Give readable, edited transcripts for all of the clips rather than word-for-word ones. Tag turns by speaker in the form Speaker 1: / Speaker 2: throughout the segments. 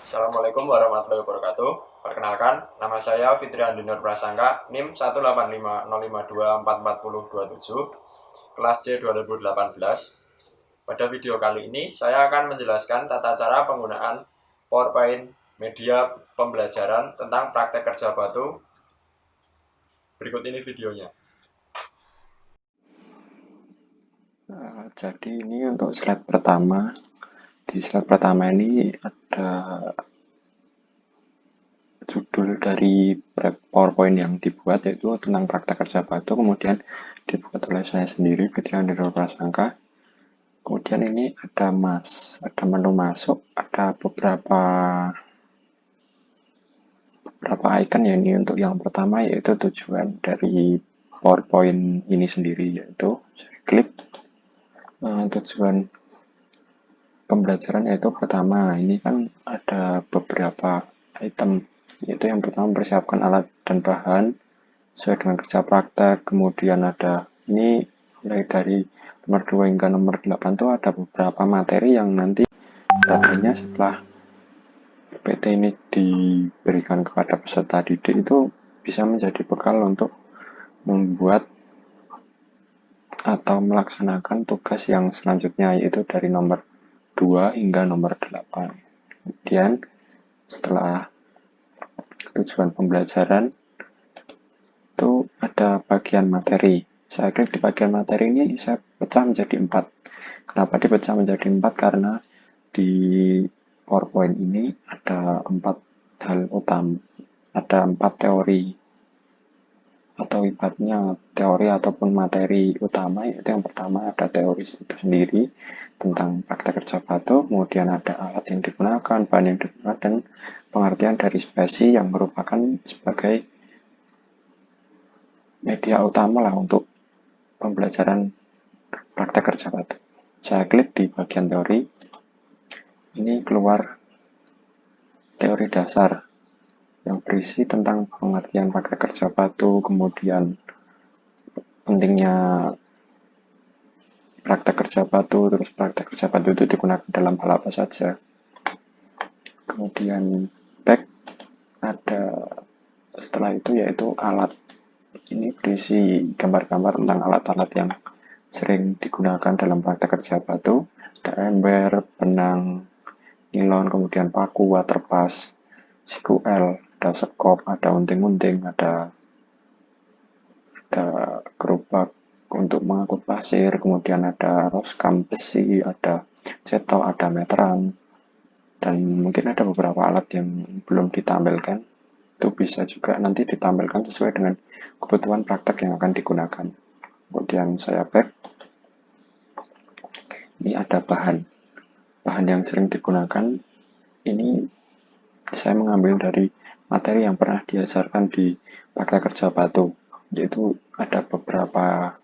Speaker 1: Assalamualaikum warahmatullahi wabarakatuh. Perkenalkan, nama saya Fitri Andinur Prasangka, NIM 18505524427, kelas C 2018. Pada video kali ini, saya akan menjelaskan tata cara penggunaan PowerPoint media pembelajaran tentang praktek kerja batu. Berikut ini videonya.
Speaker 2: Jadi ini untuk slide pertama. Di slide pertama ini ada judul dari PowerPoint yang dibuat, yaitu tentang praktek kerja batu. Kemudian dibuat oleh saya sendiri, Fitri Andinur Prasangka. Kemudian ini ada menu masuk, ada beberapa icon ya. Ini untuk yang pertama, yaitu tujuan dari PowerPoint ini sendiri, yaitu saya klik tujuan pembelajaran, yaitu pertama ini kan ada beberapa item, yaitu yang pertama mempersiapkan alat dan bahan sesuai dengan kerja praktek. Kemudian ada ini mulai dari nomor 2 hingga nomor 8 itu ada beberapa materi yang nanti tadinya setelah PT ini diberikan kepada peserta didik itu bisa menjadi bekal untuk membuat atau melaksanakan tugas yang selanjutnya, yaitu dari nomor 2 hingga nomor 8. Kemudian setelah tujuan pembelajaran itu ada bagian materi. Saya klik di bagian materi ini, saya pecah menjadi 4. Kenapa dipecah menjadi 4? Karena di PowerPoint ini ada 4 hal utama, ada 4 teori atau ibaratnya teori ataupun materi utama. Yaitu yang pertama ada teori itu sendiri tentang praktek kerja batu, kemudian ada alat yang digunakan, bahan yang digunakan, dan pengertian dari spesi yang merupakan sebagai media utama lah untuk pembelajaran praktek kerja batu. Saya klik di bagian teori, ini keluar teori dasar yang berisi tentang pengertian praktek kerja batu, kemudian pentingnya praktek kerja batu, terus praktek kerja batu itu digunakan dalam hal apa saja. Kemudian back ada setelah itu, yaitu alat. Ini berisi gambar-gambar tentang alat-alat yang sering digunakan dalam praktek kerja batu. Ada ember, benang, nilon, kemudian paku, waterpas, siku L, ada sekop, ada unting-unting, ada gerobak untuk mengangkut pasir, kemudian ada roskam besi, ada cetok, ada meteran, dan mungkin ada beberapa alat yang belum ditampilkan. Itu bisa juga nanti ditampilkan sesuai dengan kebutuhan praktek yang akan digunakan. Kemudian saya back, ini ada bahan yang sering digunakan. Ini saya mengambil dari materi yang pernah diajarkan di praktek kerja batu, yaitu ada beberapa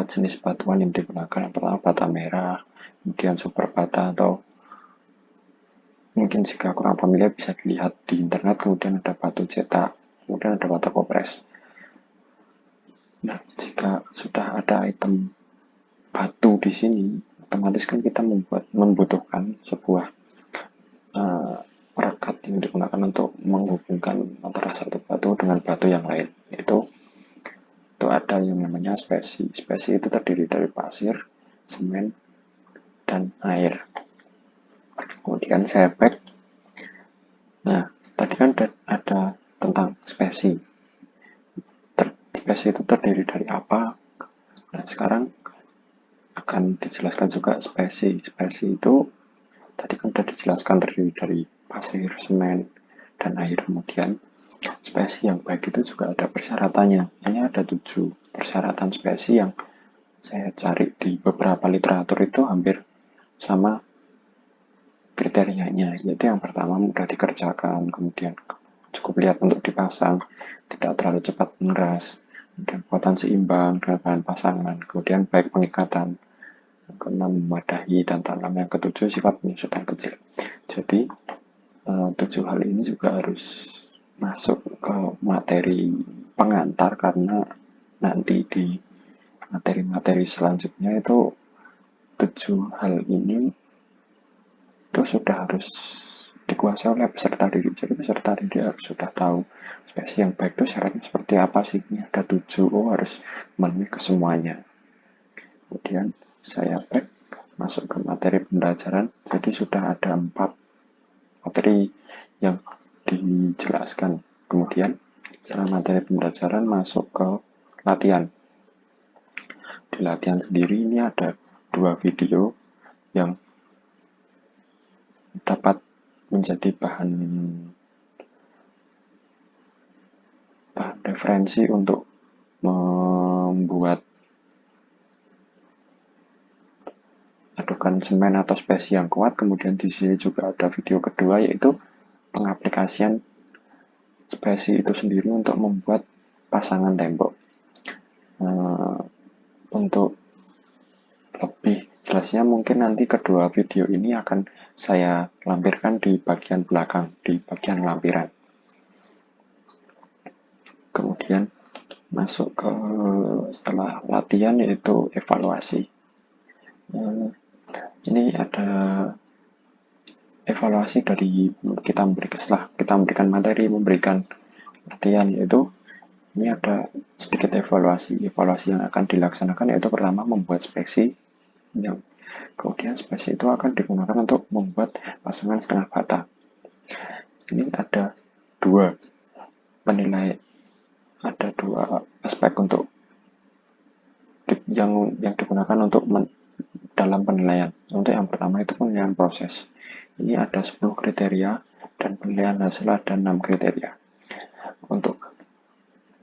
Speaker 2: jenis batuan yang digunakan. Yang pertama bata merah, kemudian super bata, atau mungkin jika kurang familiar bisa dilihat di internet. Kemudian ada batu cetak, kemudian ada bata kopres. Nah, jika sudah ada item batu di sini, otomatis kan kita membutuhkan sebuah perekat yang digunakan untuk menghubungkan antara satu batu dengan batu yang lain. Itu ada yang namanya spesi. Spesi itu terdiri dari pasir, semen, dan air. Kemudian saya back. Nah, tadi kan ada tentang spesi. Spesi itu terdiri dari apa? Nah, sekarang akan dijelaskan juga spesi. Spesi itu tadi kan sudah dijelaskan terdiri dari pasir, semen, dan air. Kemudian spesi yang baik itu juga ada persyaratannya. Ini ada 7 persyaratan spesi yang saya cari di beberapa literatur, itu hampir sama kriterianya. Yaitu yang pertama mudah dikerjakan, kemudian cukup lihat untuk dipasang, tidak terlalu cepat mengeras, kemudian kekuatan seimbang dengan bahan pasangan, kemudian baik pengikatan, yang keenam memadahi, dan tanam yang ketujuh sifat menyusut yang kecil. Jadi 7 hal ini juga harus masuk ke materi pengantar, karena nanti di materi-materi selanjutnya itu 7 hal ini itu sudah harus dikuasai oleh peserta didik. Jadi peserta didik harus sudah tahu spesi yang baik itu syaratnya seperti apa sih. Ini ada 7, harus memenuhi kesemuanya. Kemudian saya back masuk ke materi pembelajaran. Jadi sudah ada 4 materi yang dijelaskan. Kemudian setelah materi pembelajaran masuk ke latihan. Di latihan sendiri ini ada 2 video yang dapat menjadi bahan referensi untuk membuat adukan semen atau spesi yang kuat. Kemudian di sini juga ada video kedua, yaitu pengaplikasian spesi itu sendiri untuk membuat pasangan tembok. Untuk lebih jelasnya mungkin nanti kedua video ini akan saya lampirkan di bagian belakang, di bagian lampiran. Kemudian masuk ke setelah latihan, yaitu evaluasi. Ini ada evaluasi dari setelah kita memberikan materi, memberikan latihan, yaitu ini ada sedikit evaluasi yang akan dilaksanakan, yaitu pertama membuat spesi, yang kemudian spesi itu akan digunakan untuk membuat pasangan setengah bata. Ini ada 2 penilaian, ada 2 aspek untuk yang digunakan untuk dalam penilaian. Untuk yang pertama itu penilaian proses. Ini ada 10 kriteria dan penilaian hasil ada 6 kriteria. Untuk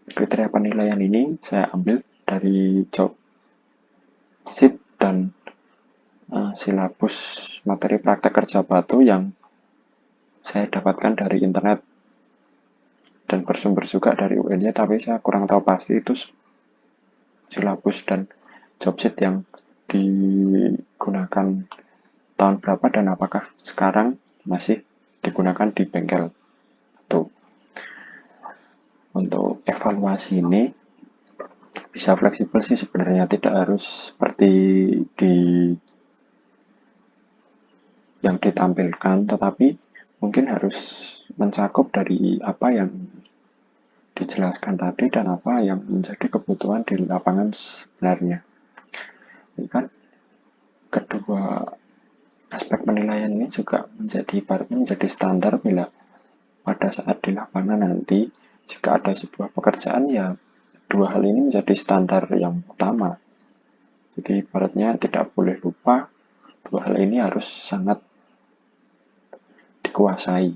Speaker 2: kriteria penilaian ini saya ambil dari job sheet dan silabus materi praktek kerja batu yang saya dapatkan dari internet dan bersumber juga dari UN-nya, tapi saya kurang tahu pasti itu silabus dan job sheet yang digunakan tahun berapa dan apakah sekarang masih digunakan di bengkel. Tuh. Untuk evaluasi ini bisa fleksibel sih sebenarnya, tidak harus seperti yang ditampilkan, tetapi mungkin harus mencakup dari apa yang dijelaskan tadi dan apa yang menjadi kebutuhan di lapangan sebenarnya. Ini kan kedua aspek penilaian ini juga menjadi standar bila pada saat di lapangan nanti jika ada sebuah pekerjaan, ya 2 hal ini menjadi standar yang utama. Jadi ibaratnya tidak boleh lupa, 2 hal ini harus sangat dikuasai.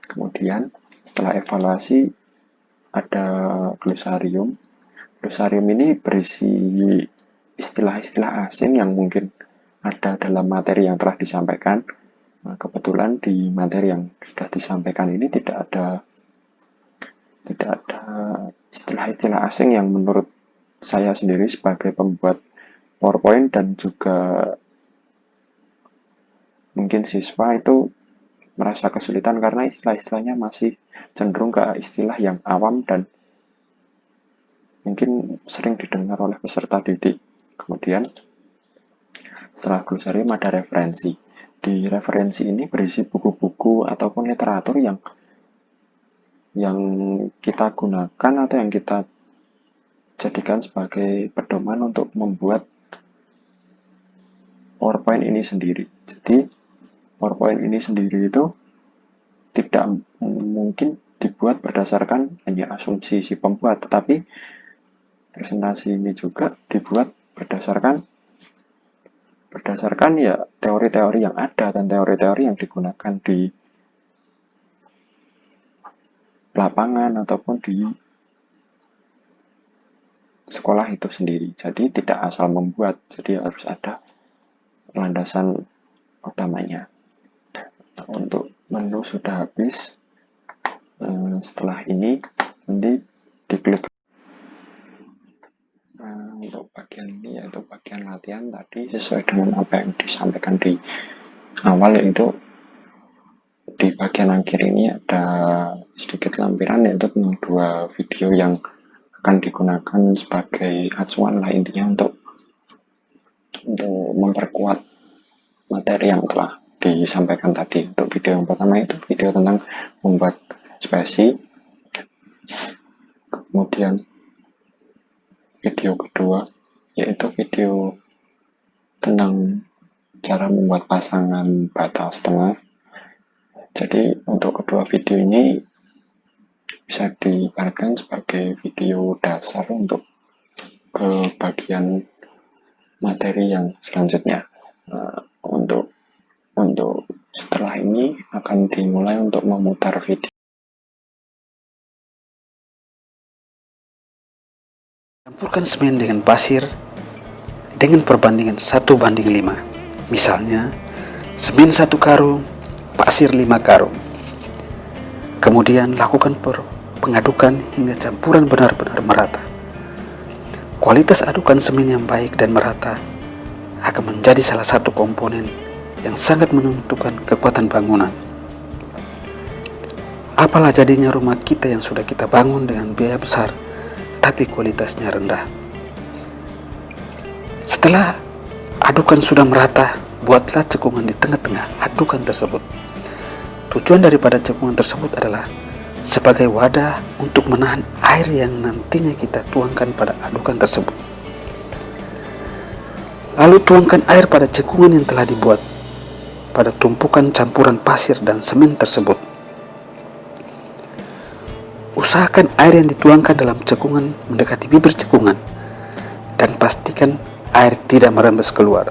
Speaker 2: Kemudian setelah evaluasi ada glosarium. Glosarium ini berisi istilah-istilah asing yang mungkin ada dalam materi yang telah disampaikan. Nah, kebetulan di materi yang sudah disampaikan ini tidak ada istilah-istilah asing yang menurut saya sendiri sebagai pembuat PowerPoint dan juga mungkin siswa itu merasa kesulitan karena istilah-istilahnya masih cenderung ke istilah yang awam dan mungkin sering didengar oleh peserta didik. Kemudian setelah glosarium ada referensi. Di referensi ini berisi buku-buku ataupun literatur yang kita gunakan atau yang kita jadikan sebagai pedoman untuk membuat PowerPoint ini sendiri. Jadi PowerPoint ini sendiri itu tidak mungkin dibuat berdasarkan hanya asumsi si pembuat, tetapi presentasi ini juga dibuat berdasarkan ya teori-teori yang ada dan teori-teori yang digunakan di lapangan ataupun di sekolah itu sendiri. Jadi tidak asal membuat, jadi harus ada landasan utamanya. Nah, untuk menu sudah habis. Setelah ini nanti diklik. Untuk bagian ini yaitu bagian latihan tadi sesuai dengan apa yang disampaikan di awal, yaitu di bagian akhir ini ada sedikit lampiran, yaitu 2 video yang akan digunakan sebagai acuan lah intinya untuk memperkuat materi yang telah disampaikan tadi. Untuk video yang pertama itu video tentang membuat spesi, kemudian video kedua yaitu video tentang cara membuat pasangan batas tengah. Jadi untuk kedua video ini bisa diibaratkan sebagai video dasar untuk ke bagian materi yang selanjutnya. Untuk setelah ini akan dimulai untuk memutar video.
Speaker 3: Campurkan semen dengan pasir dengan perbandingan 1:5. Misalnya, semen 1 karung, pasir 5 karung. Kemudian lakukan pengadukan hingga campuran benar-benar merata. Kualitas adukan semen yang baik dan merata akan menjadi salah satu komponen yang sangat menentukan kekuatan bangunan. Apalah jadinya rumah kita yang sudah kita bangun dengan biaya besar tapi kualitasnya rendah. Setelah adukan sudah merata, buatlah cekungan di tengah-tengah adukan tersebut. Tujuan daripada cekungan tersebut adalah sebagai wadah untuk menahan air yang nantinya kita tuangkan pada adukan tersebut. Lalu tuangkan air pada cekungan yang telah dibuat pada tumpukan campuran pasir dan semen tersebut. Usahakan air yang dituangkan dalam cekungan mendekati bibir cekungan dan pastikan air tidak merembes keluar.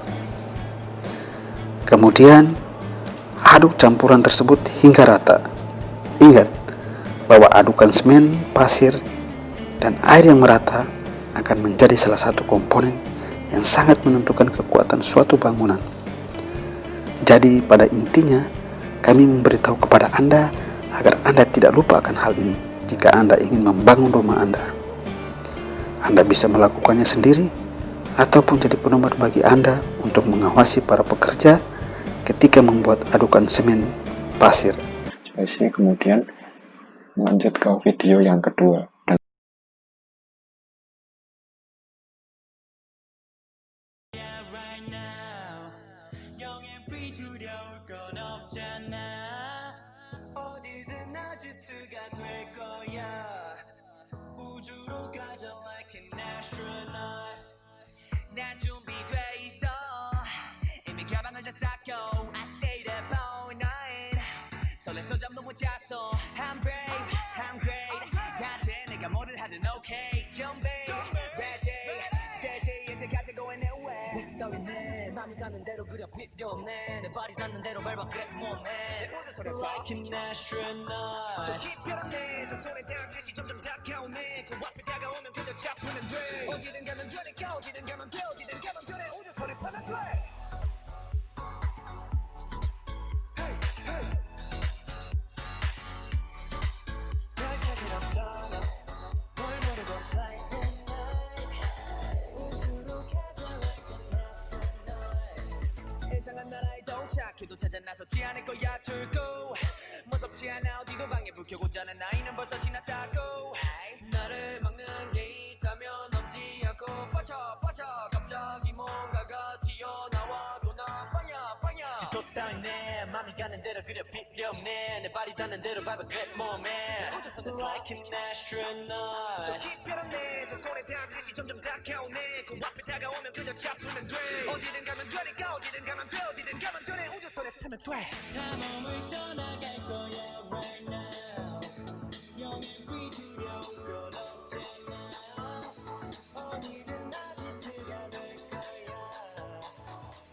Speaker 3: Kemudian aduk campuran tersebut hingga rata. Ingat bahwa adukan semen, pasir, dan air yang merata akan menjadi salah satu komponen yang sangat menentukan kekuatan suatu bangunan. Jadi pada intinya kami memberitahu kepada Anda agar Anda tidak lupa akan hal ini. Jika Anda ingin membangun rumah Anda bisa melakukannya sendiri ataupun jadi penomor bagi Anda untuk mengawasi para pekerja ketika membuat adukan semen pasir.
Speaker 2: Spesi kemudian lanjut ke video yang kedua.
Speaker 4: 난 준비돼 있어 이미 가방을 다 쌌고 I stayed up all night 설레서 잠도 못 잤어 I'm brave, I'm great 다돼 내가 뭐를 하든 okay 준비, ready, steady 이제까지 going nowhere 따윈 내 맘이 가는 대로 그려 필요 없네 내 발이 닿는 대로 밟아 그래 몸에 내 웃은 소리 like an astronaut 저 깊이라네 저 손에 닿은 듯이 점점 다가오네 그 앞에 다가오면 그저 잡으면 돼 어디든 가면 되니까 어디든 가면 돼 어디든 가면 되네 우주 소리 파면 돼 날 찾으러 떠나 뭘 모르고 fly tonight 우주로 가자 like an astronaut 이상한 나라에 도착해도 찾아 나서지 않을 거야 출구 무섭지 않아 어디도 방에 불 켜고 자는 나이는 벌써 지났다고 나를 막는 게 있다면 넘지 않고 빠져 갑자기 뭔가가 튀어나와 또 난 빵야 지도 따윈 내 맘이 가는 대로 그려 필요 없네 내 발이 닿는 대로 밟아 그래 몸에 like an astronaut 저 깊이라네 저 손에 닿은 듯이 점점 다가오네 그 앞에 다가오면 그저 잡으면 돼 어디든 가면 되니까 어디든 가면 돼 어디든 가면 되네 우주 소리 타면 돼 다 몸을 떠나갈 거야 right now 영영 비두려운 건 없잖아 어디든 아지트가 될 거야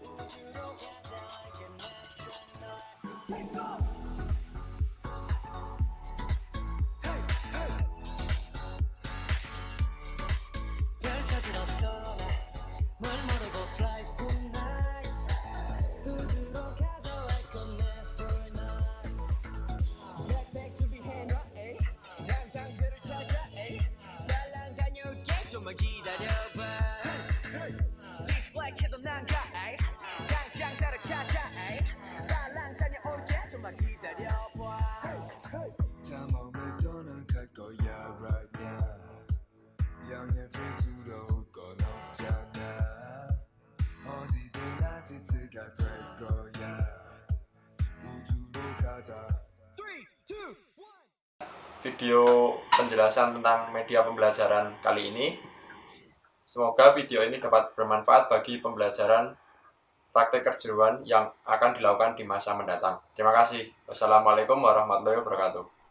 Speaker 4: 우주로 가자 like an astronaut Let's go! 별 찾으러 떠나 뭘 모르고 fly tonight 우주로 가자 like an astronaut
Speaker 1: video penjelasan tentang media pembelajaran kali ini. Semoga video ini dapat bermanfaat bagi pembelajaran praktek kejuruan yang akan dilakukan di masa mendatang. Terima kasih. Wassalamualaikum warahmatullahi wabarakatuh.